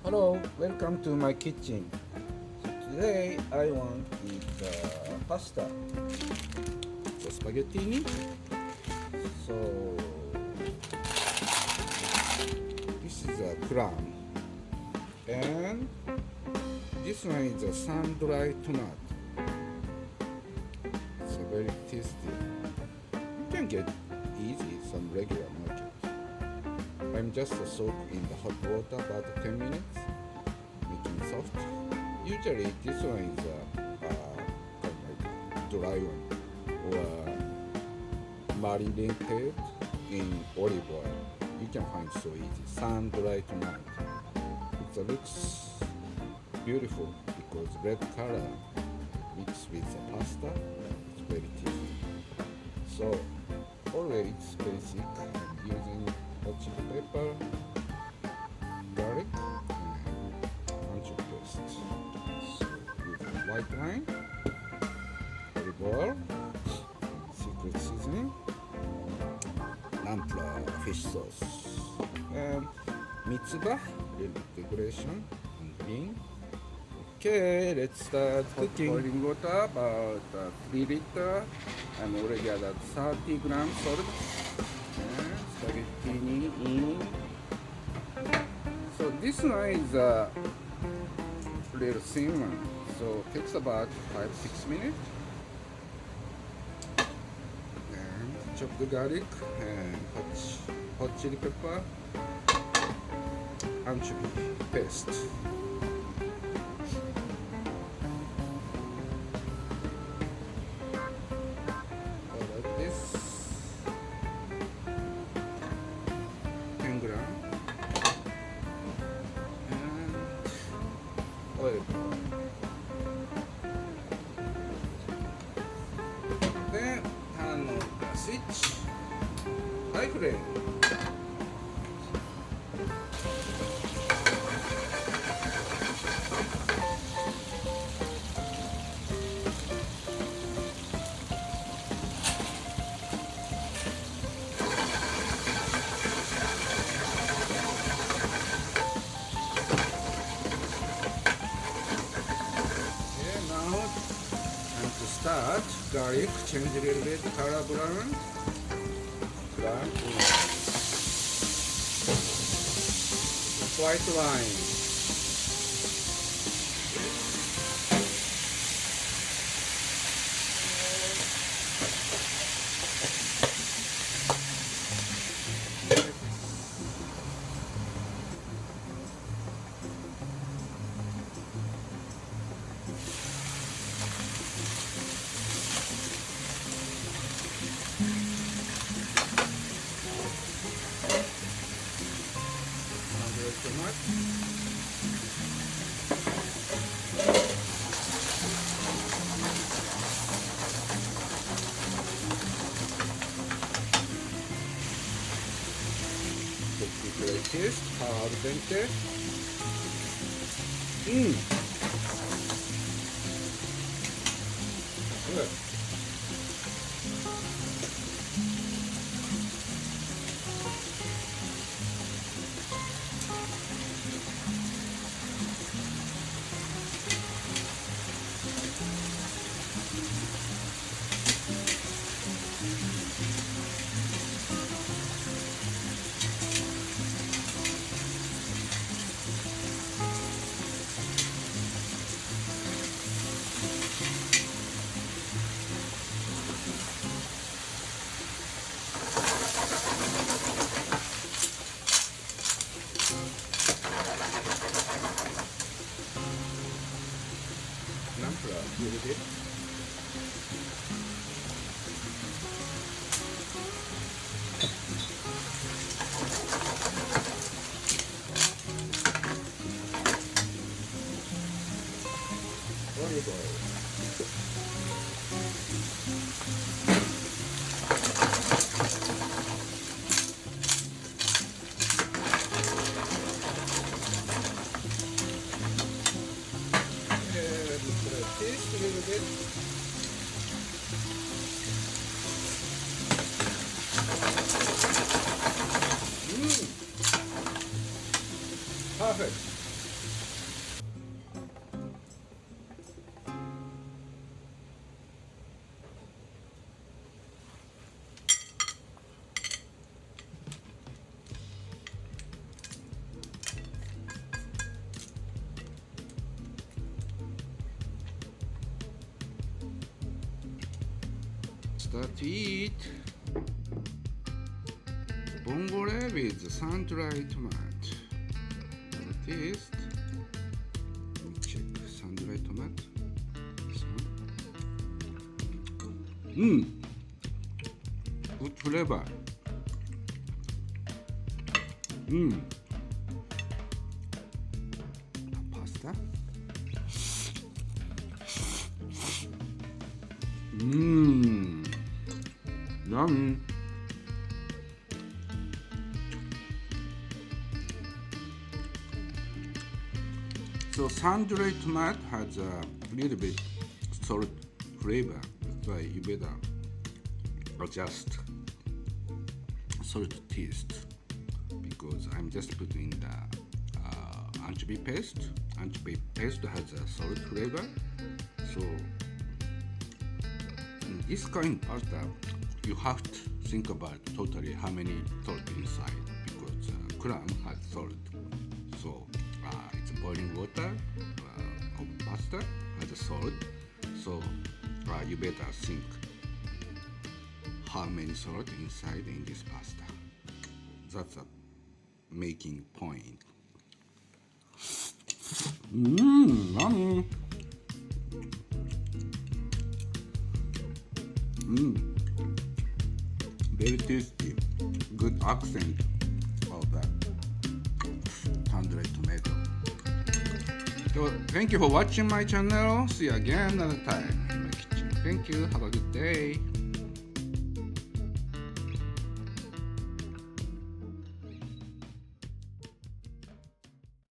Hello, welcome to my kitchen. Today I want to eat pasta, so spaghettini. So this is a clam, and this one is a sun-dried tomato. It's very tasty. You can get easy some regular market. I'm just soak in the hot water about 10 minutes, making soft. Usually this one is kind of like dry one or marinated in olive oil. You can find so easy. Sun-dried tomato. It looks beautiful because red color mixed with the pasta. It's very tasty. So always basic. I'm using hot chili pepper, garlic, and anchovy paste. So with white wine, olive oil, secret seasoning, naan fish sauce, and mitzvah, little decoration, and green. Okay, let's start cooking. Boiling water about 3 liter. I'm already at 30 grams salt. And spaghettini in. So this one is a little thin one. So it takes about 5-6 minutes. And chop the garlic and hot chili pepper, anchovy paste. Oil. Then turn on the switch. High flame. Start garlic, change a little bit color brown, white wine, tomato. Taste al dente. Good. A little bit. Olive oil. Taste a little bit. Perfect. start to eat. Vongole with sun-dried tomato. Taste. Let me check. Sun-dried tomato. This one. Good flavor. Pasta. Yummy. So sun-dried tomato has a little bit salt flavor. That's why you better adjust salt taste, because I'm just putting the anchovy paste. Anchovy paste has a salt flavor. So in this kind of pasta, you have to think about totally how many salt inside, because clam has salt. So it's boiling water of pasta has a salt. So you better think how many salt inside in this pasta. That's a making point. Yummy. Very tasty. Good accent of that sun-dried tomato. So thank you for watching my channel. See you again another time in my kitchen. Thank you. Have a good day.